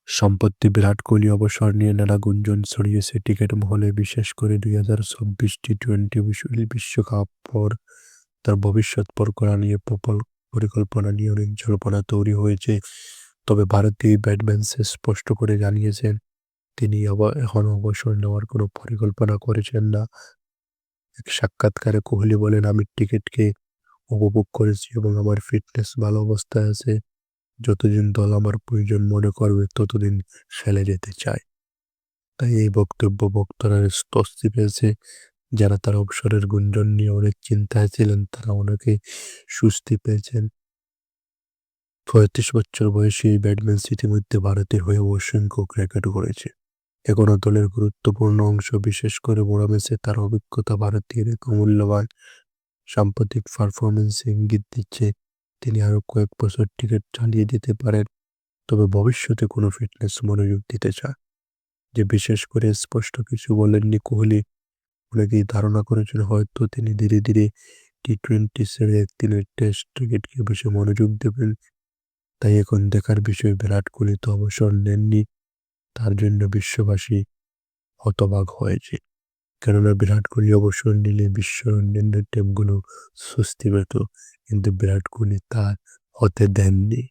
সম্প্রতি বিরাট কোহলি অবসর নিয়ে নানা গুঞ্জন ছড়িয়েছে ক্রিকেট মহলে, বিশেষ করে ২০২৪ টি-টোয়েন্টি বিশ্বকাপ পর তার ভবিষ্যৎ করা নিয়ে প্রবল পরিকল্পনা নিয়ে অনেক জল্পনা তৈরি হয়েছে। তবে ভারতীয় ব্যাটসম্যান স্পষ্ট করে জানিয়েছেন তিনি এখন অবসর নেওয়ার কোনো পরিকল্পনা করেছেন না। এক সাক্ষাৎকারে কোহলি বলেন, "আমি ক্রিকেটকে উপভোগ করেছি এবং আমার ফিটনেস ভালো অবস্থায় আছে। যতদিন দল আমার প্রয়োজন মনে করবে ততদিন খেলে যেতে চাই।" তাই এই বক্তব্য ভক্তরা স্বস্তি পেয়েছে। যারা তার অবসরের গুঞ্জন নিয়ে অনেক চিন্তায় ছিলেন তারা অনেকে স্বস্তি পেয়েছেন। ৩৫ বছর বয়সী এই ব্যাটসম্যান ইতিমধ্যে ভারতের হয়ে অসংখ্য রেকর্ড গড়েছে। এখনো দলের গুরুত্বপূর্ণ অংশ, বিশেষ করে বড় ম্যাচে তার অভিজ্ঞতা ভারতীয়ের এক অমূল্যবান। সাম্প্রতিক পারফরম্যান্স ইঙ্গিত দিচ্ছে তিনি আরো কয়েক বছর ক্রিকেট চালিয়ে যেতে পারেন। তবে ভবিষ্যতে কোনো ফিটনেস মনোযোগ দিতে চায় যে বিশেষ করে স্পষ্ট কিছু বলেননি কোহলি। অনেকেই ধারণা করেছেন হয়তো তিনি ধীরে ধীরে টি-টোয়েন্টি ছেড়ে একদিনের টেস্ট ক্রিকেটকে বেশি মনোযোগ দেবেন। তাই এখন দেখার বিষয় বিরাট কোহলি তো অবসর নেননি, তার জন্য বিশ্ববাসী হতবাক হয়েছে। কেননা বিরাট কোহলি অবসর নিলে বিশ্বের অন্যান্য টিমগুলো স্বস্তি পেত, কিন্তু বিরাট কোহলি তা হতে দেননি।